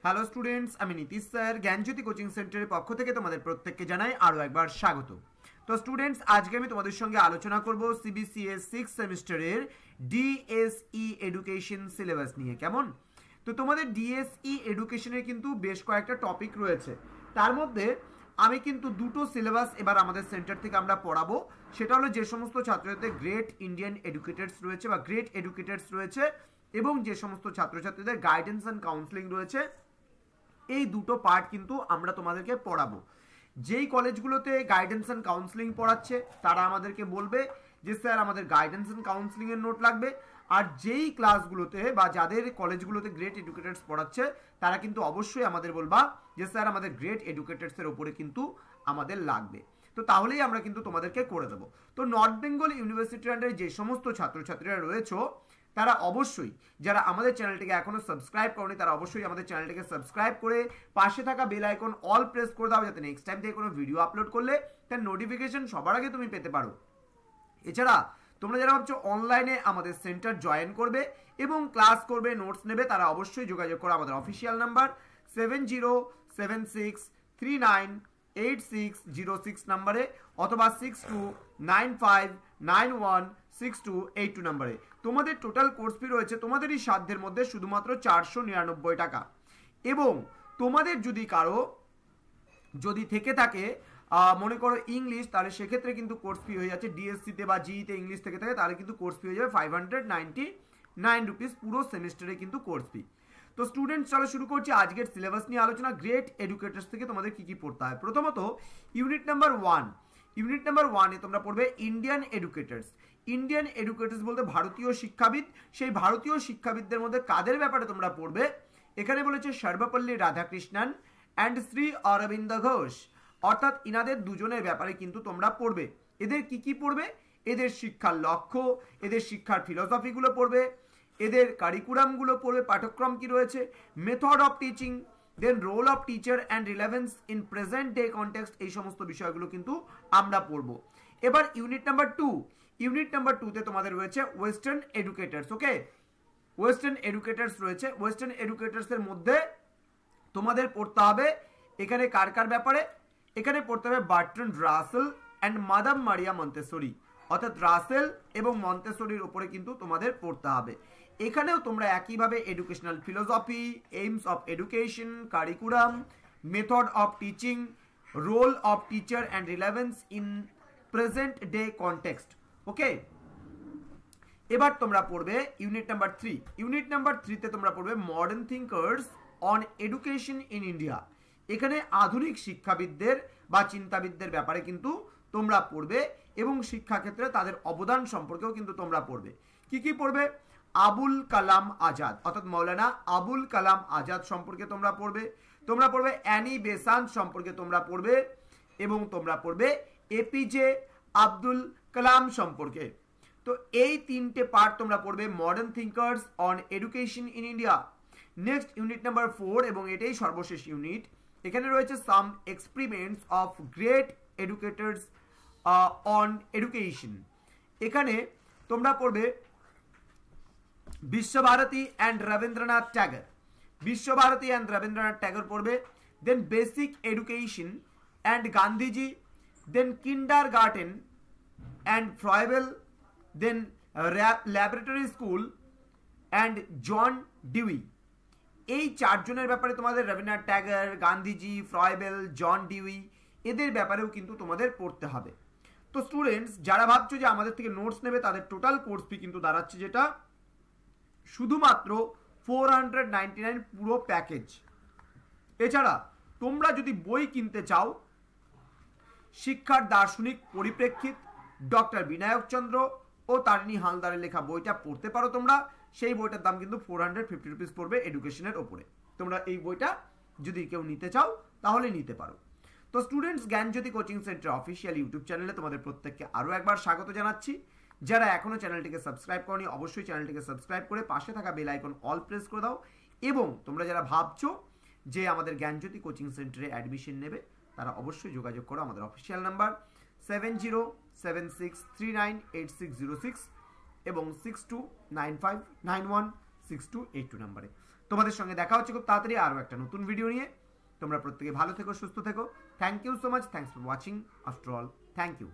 Hello students, আমি Nitish sir জ্ঞানজ্যোতি coaching সেন্টারের পক্ষ থেকে তোমাদের প্রত্যেককে জানাই আরও একবার স্বাগত। তো স্টুডেন্টস, আজকে আমি তোমাদের সঙ্গে আলোচনা করব সিবিসিএস 6 সেমিস্টারের ডিএসই এডুকেশন সিলেবাস নিয়ে। কেমন? তো তোমাদের ডিএসই এডুকেশনের কিন্তু বেশ কয়েকটা টপিক রয়েছে, তার মধ্যে আমি কিন্তু দুটো সিলেবাস এবার আমাদের সেন্টার থেকে আমরা পড়াবো। সেটা হলো যে সমস্ত ছাত্রছাত্রীদের গ্রেট ইন্ডিয়ান এডুকেটার্স রয়েছে বা গ্রেট এডুকেটার্স রয়েছে এবং যে সমস্ত ছাত্রছাত্রীদের গাইডেন্স অ্যান্ড কাউন্সেলিং রয়েছে, এই দুটো পার্ট কিন্তু আমরা তোমাদেরকে পড়াবো। যেই কলেজগুলোতে গাইডেন্স অ্যান্ড কাউন্সেলিং পড়াচ্ছে তারা আমাদেরকে বলবে যে স্যার আমাদের গাইডেন্স অ্যান্ড কাউন্সেলিংয়ের নোট লাগবে, আর যেই ক্লাসগুলোতে বা যাদের কলেজগুলোতে গ্রেট এডুকেটার্স পড়াচ্ছে তারা কিন্তু অবশ্যই আমাদের বলবা যে স্যার আমাদের গ্রেট এডুকেটার্সের ওপরে কিন্তু আমাদের লাগবে। তো তাহলেই আমরা কিন্তু তোমাদেরকে করে দেবো। তো নর্থ বেঙ্গল ইউনিভার্সিটির আন্ডারে যে সমস্ত ছাত্রছাত্রীরা রয়েছে তারা অবশ্যই, যারা আমাদের চ্যানেলটিকে এখনো সাবস্ক্রাইব করনি তারা অবশ্যই আমাদের চ্যানেলটিকে সাবস্ক্রাইব করে পাশে থাকা বেল আইকন অল প্রেস করে দাও, যাতে নেক্সট টাইম থেকে কোনো ভিডিও আপলোড করলে তার নোটিফিকেশন সবার আগে তুমি পেতে পারো। এছাড়া তোমরা যারা ভাবছো অনলাইনে আমাদের সেন্টার জয়েন করবে এবং ক্লাস করবে, নোটস নেবে, তারা অবশ্যই যোগাযোগ করো আমাদের অফিসিয়াল নাম্বার 7076398606 নাম্বারে অথবা 6295916282 নাম্বারে। তোমাদের টোটাল কোর্স ফি রয়েছে তোমাদেরই সাধ্যের মধ্যে শুধুমাত্র 499 টাকা। এবং তোমাদের যদি কারো যদি থেকে থাকে মনে করো ইংলিশ, তাহলে সেক্ষেত্রে কিন্তু কোর্স ফি হয়ে যাচ্ছে ডিএসসিতে বা জিইতে ইংলিশ থেকে থাকে তাহলে কিন্তু কোর্স ফি হয়ে যাবে 599 রুপিস পুরো সেমিস্টারে কিন্তু কোর্স ফি। তো স্টুডেন্টস, চলো শুরু করছি আজকের সিলেবাস নিয়ে আলোচনা। গ্রেট এডুকেটার্স থেকে তোমাদের কি কি পড়তে হয়। প্রথমত ইউনিট নাম্বার 1। ইউনিট নাম্বার 1 এ তোমরা পড়বে ইন্ডিয়ান এডুকেটার্স। ইন্ডিয়ান এডুকেটার্স বলতে ভারতীয় শিক্ষাবিদ। সেই ভারতীয় শিক্ষাবিদদের মধ্যে কাদের ব্যাপারে তোমরা পড়বে, এখানে বলেছে সর্বপল্লী রাধাকৃষ্ণন অ্যান্ড শ্রী অরবিন্দ ঘোষ, অর্থাৎ ইনাদের দুজনের ব্যাপারে কিন্তু তোমরা পড়বে। এদের কি কি পড়বে, এদের শিক্ষার লক্ষ্য, এদের শিক্ষার ফিলোসফিগুলো পড়বে, এদের কারিকুলামগুলো পড়বে, পাঠ্যক্রম কি রয়েছে, method of teaching, then role of teacher and relevance in present day context, এই সমস্ত বিষয়গুলো কিন্তু আমরা পড়বো। এবার ইউনিট নাম্বার 2। ইউনিট নাম্বার 2তে তোমাদের রয়েছে western educators. Okay, western educators রয়েছে। ওয়েস্টার্ন এডুকেটার্সের মধ্যে তোমাদের পড়তে হবে এখানে কার কার ব্যাপারে, এখানে পড়তে হবে Bertrand Russell and madam Maria Montessori, অর্থাৎ রাসেল এবং মন্তেসরির উপরে কিন্তু তোমাদের পড়তে হবে। এখানেও তোমরা একইভাবে educational philosophy, aims of education, curriculum, method of teaching, role of teacher and relevance in present day context. Okay, এবার তোমরা পড়বে ইউনিট নাম্বার 3। ইউনিট নাম্বার 3তে তোমরা পড়বে modern thinkers on education in India. এখানে আধুনিক শিক্ষাবিদদের বা চিন্তাবিদদের ব্যাপারে কিন্তু তোমরা পড়বে এবং শিক্ষাক্ষেত্রে তাদের অবদান সম্পর্কেও কিন্তু তোমরা পড়বে। কি কি পড়বে, আবুল কালাম আজাদ, অর্থাৎ মৌলানা আবুল কালাম আজাদ সম্পর্কে তোমরা পড়বে। তোমরা পড়বে অ্যানি বেসান্ত সম্পর্কে তোমরা পড়বে এবং তোমরা পড়বে এপিজে আব্দুল কালাম সম্পর্কে। তো এই তিনটে পার্ট তোমরা পড়বে modern thinkers on education in India. Next unit number 4 এবং এটাই সর্বশেষ ইউনিট। এখানে রয়েছে some experiments of great educators on education. এখানে তোমরা পড়বে বিশ্বভারতী অ্যান্ড রবীন্দ্রনাথ ট্যাগর। বিশ্বভারতী অ্যান্ড রবীন্দ্রনাথ ট্যাগর পড়বে। Then basic education and Gandhiji, then kindergarten and Froebel, then laboratory school and John Dewey. এই চারজনের ব্যাপারে তোমাদের Rabindranath Tagore, Gandhiji, Froebel, John Dewey, এদের ব্যাপারেও কিন্তু তোমাদের পড়তে হবে। তো স্টুডেন্টস, যারা ভাবছো যে আমাদের থেকে নোটস নেবে তাদের টোটাল কোর্স ফি কিন্তু দাঁড়াচ্ছে যেটা শুধুমাত্র 499 পুরো প্যাকেজ। এছাড়া তোমরা যদি বই কিনতে চাও, শিক্ষার দার্শনিক পরিপ্রেক্ষিত, ডক্টর বিনায়ক চন্দ্র ও তারিণী হালদারের লেখা বইটা পড়তে পারো তোমরা। সেই বইটার দাম কিন্তু 450 রুপিস পড়বে এডুকেশনের ওপরে। তোমরা এই বইটা যদি কেউ নিতে চাও তাহলে নিতে পারো। তো স্টুডেন্টস, জ্ঞানজ্যোতি কোচিং সেন্টার অফিসিয়াল ইউটিউব চ্যানেলে তোমাদের প্রত্যেককে আরও একবার স্বাগত জানাচ্ছি। যারা এখনও চ্যানেলটিকে সাবস্ক্রাইব করনি অবশ্যই চ্যানেলটিকে সাবস্ক্রাইব করে পাশে থাকা বেল আইকন অল প্রেস করে দাও। এবং তোমরা যারা ভাবছো যে আমাদের জ্ঞানজ্যোতি কোচিং সেন্টারে অ্যাডমিশন নেবে তারা অবশ্যই যোগাযোগ করো আমাদের অফিসিয়াল নাম্বার 7076398606 এবং 6295916282 নাম্বারে। তোমাদের সঙ্গে দেখা হচ্ছে খুব তাড়াতাড়ি আরও একটা নতুন ভিডিও নিয়ে। তোমরা প্রত্যেকে ভালো থেকো, সুস্থ থেকো। Thank you so much, thanks for watching. After all, thank you.